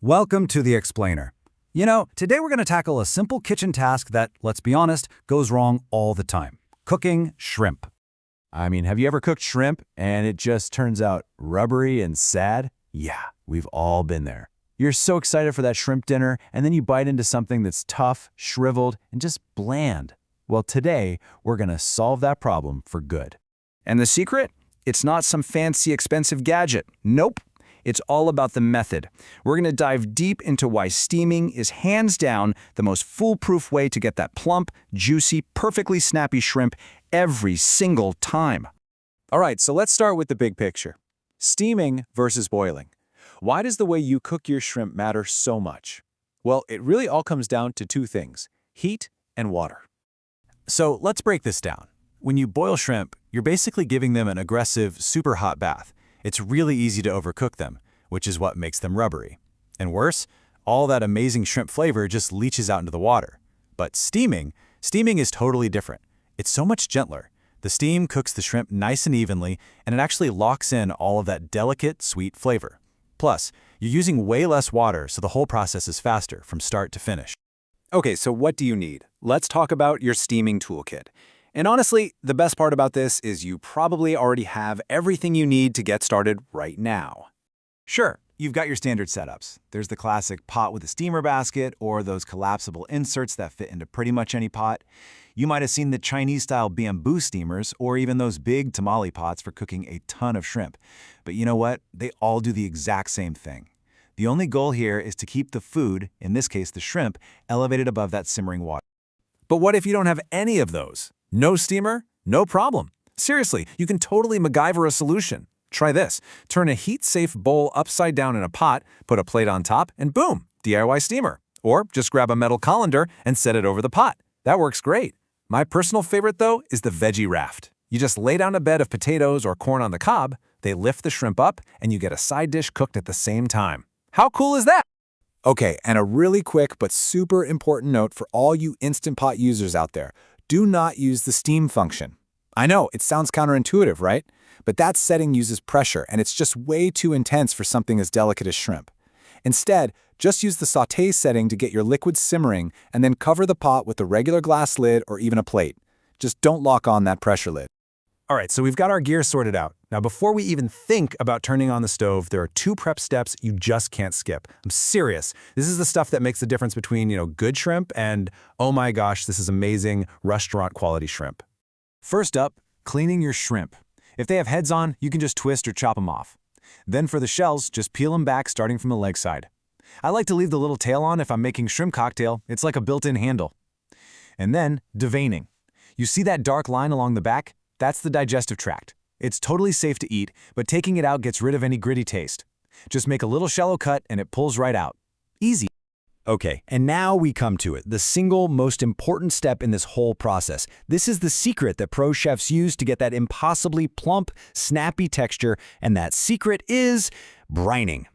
Welcome to The Explainer. Today we're going to tackle a simple kitchen task that, let's be honest, goes wrong all the time. Cooking shrimp. Have you ever cooked shrimp and it just turns out rubbery and sad? Yeah, we've all been there. You're so excited for that shrimp dinner, and then you bite into something that's tough, shriveled, and just bland. Well, today, we're gonna solve that problem for good. And the secret? It's not some fancy, expensive gadget. Nope. It's all about the method. We're going to dive deep into why steaming is hands down the most foolproof way to get that plump, juicy, perfectly snappy shrimp every single time. All right, so let's start with the big picture. Steaming versus boiling. Why does the way you cook your shrimp matter so much? Well, it really all comes down to two things: heat and water. So let's break this down. When you boil shrimp, you're basically giving them an aggressive, super hot bath. It's really easy to overcook them, which is what makes them rubbery. And worse, all that amazing shrimp flavor just leaches out into the water. But steaming is totally different. It's so much gentler. The steam cooks the shrimp nice and evenly, and it actually locks in all of that delicate, sweet flavor. Plus, you're using way less water, so the whole process is faster from start to finish. Okay, so what do you need? Let's talk about your steaming toolkit. And honestly, the best part about this is you probably already have everything you need to get started right now. Sure, you've got your standard setups. There's the classic pot with a steamer basket, or those collapsible inserts that fit into pretty much any pot. You might have seen the Chinese-style bamboo steamers, or even those big tamale pots for cooking a ton of shrimp. But you know what? They all do the exact same thing. The only goal here is to keep the food, in this case the shrimp, elevated above that simmering water. But what if you don't have any of those? No steamer? No problem. Seriously, you can totally MacGyver a solution. Try this. Turn a heat-safe bowl upside down in a pot, put a plate on top, and boom, DIY steamer. Or just grab a metal colander and set it over the pot. That works great. My personal favorite, though, is the veggie raft. You just lay down a bed of potatoes or corn on the cob, they lift the shrimp up, and you get a side dish cooked at the same time. How cool is that? Okay, and a really quick but super important note for all you Instant Pot users out there. Do not use the steam function. I know, it sounds counterintuitive, right? But that setting uses pressure, and it's just way too intense for something as delicate as shrimp. Instead, just use the sauté setting to get your liquid simmering, and then cover the pot with a regular glass lid or even a plate. Just don't lock on that pressure lid. All right, so we've got our gear sorted out. Now, before we even think about turning on the stove, there are two prep steps you just can't skip. I'm serious. This is the stuff that makes the difference between, good shrimp and, oh my gosh, this is amazing restaurant quality shrimp. First up, cleaning your shrimp. If they have heads on, you can just twist or chop them off. Then for the shells, just peel them back starting from the leg side. I like to leave the little tail on if I'm making shrimp cocktail. It's like a built-in handle. And then, deveining. You see that dark line along the back? That's the digestive tract. It's totally safe to eat, but taking it out gets rid of any gritty taste. Just make a little shallow cut and it pulls right out. Easy. Okay, and now we come to it, the single most important step in this whole process. This is the secret that pro chefs use to get that impossibly plump, snappy texture, and that secret is brining.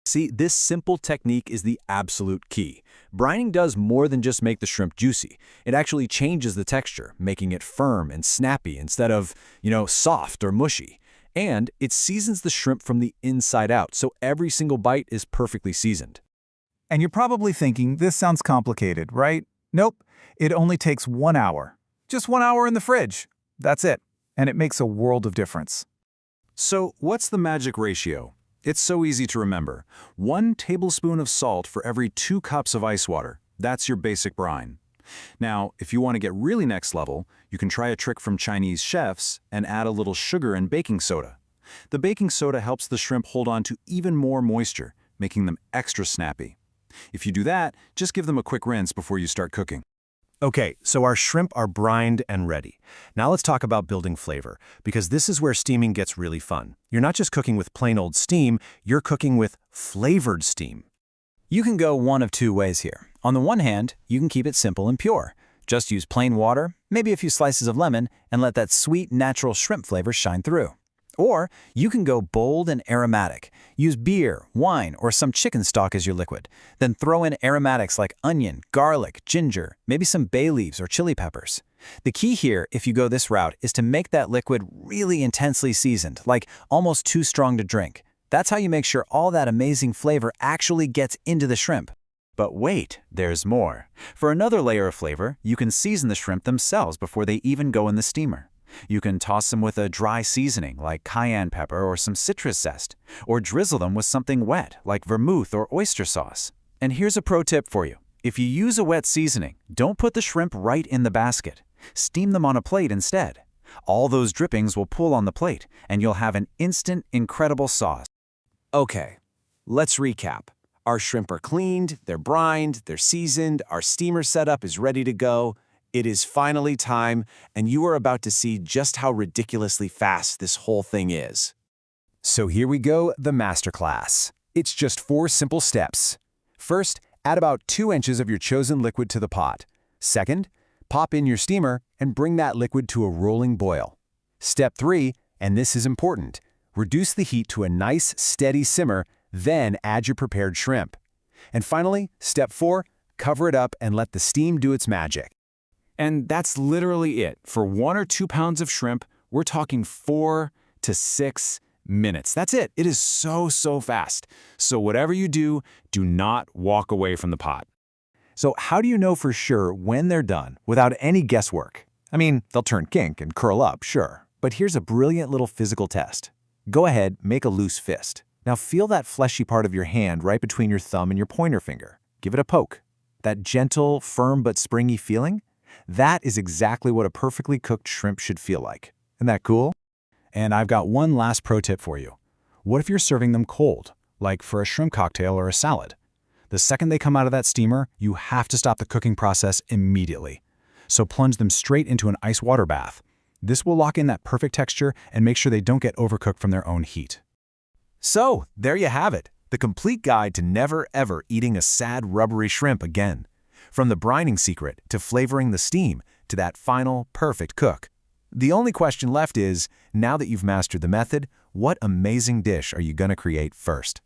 See, this simple technique is the absolute key. Brining does more than just make the shrimp juicy. It actually changes the texture, making it firm and snappy instead of, soft or mushy. And it seasons the shrimp from the inside out, so every single bite is perfectly seasoned. And you're probably thinking, this sounds complicated, right? Nope, it only takes 1 hour. Just 1 hour in the fridge. That's it. And it makes a world of difference. So what's the magic ratio? It's so easy to remember. 1 tablespoon of salt for every 2 cups of ice water. That's your basic brine. Now, if you want to get really next level, you can try a trick from Chinese chefs and add a little sugar and baking soda. The baking soda helps the shrimp hold on to even more moisture, making them extra snappy. If you do that, just give them a quick rinse before you start cooking. Okay, so our shrimp are brined and ready. Now let's talk about building flavor, because this is where steaming gets really fun. You're not just cooking with plain old steam, you're cooking with flavored steam. You can go one of two ways here. On the one hand, you can keep it simple and pure. Just use plain water, maybe a few slices of lemon, and let that sweet, natural shrimp flavor shine through. Or you can go bold and aromatic. Use beer, wine, or some chicken stock as your liquid. Then throw in aromatics like onion, garlic, ginger, maybe some bay leaves or chili peppers. The key here, if you go this route, is to make that liquid really intensely seasoned, like almost too strong to drink. That's how you make sure all that amazing flavor actually gets into the shrimp. But wait, there's more. For another layer of flavor, you can season the shrimp themselves before they even go in the steamer. You can toss them with a dry seasoning like cayenne pepper or some citrus zest, or drizzle them with something wet like vermouth or oyster sauce. And here's a pro tip for you. If you use a wet seasoning, don't put the shrimp right in the basket. Steam them on a plate instead. All those drippings will pool on the plate, and you'll have an instant, incredible sauce. Okay, let's recap. Our shrimp are cleaned, they're brined, they're seasoned, our steamer setup is ready to go. It is finally time, and you are about to see just how ridiculously fast this whole thing is. So here we go, the masterclass. It's just 4 simple steps. First, add about 2 inches of your chosen liquid to the pot. Second, pop in your steamer and bring that liquid to a rolling boil. Step 3, and this is important, reduce the heat to a nice, steady simmer, then add your prepared shrimp. And finally, step 4, cover it up and let the steam do its magic. And that's literally it. For 1 or 2 pounds of shrimp, we're talking 4 to 6 minutes. That's it. It is so fast. So whatever you do, do not walk away from the pot. So how do you know for sure when they're done without any guesswork? I mean, they'll turn kink and curl up, sure. But here's a brilliant little physical test. Go ahead, make a loose fist. Now feel that fleshy part of your hand right between your thumb and your pointer finger. Give it a poke. That gentle, firm but springy feeling? That is exactly what a perfectly cooked shrimp should feel like. Isn't that cool? And I've got one last pro tip for you. What if you're serving them cold, like for a shrimp cocktail or a salad? The second they come out of that steamer, you have to stop the cooking process immediately. So plunge them straight into an ice water bath. This will lock in that perfect texture and make sure they don't get overcooked from their own heat. So, there you have it. The complete guide to never ever eating a sad rubbery shrimp again. From the brining secret to flavoring the steam to that final perfect cook. The only question left is, now that you've mastered the method, what amazing dish are you going to create first?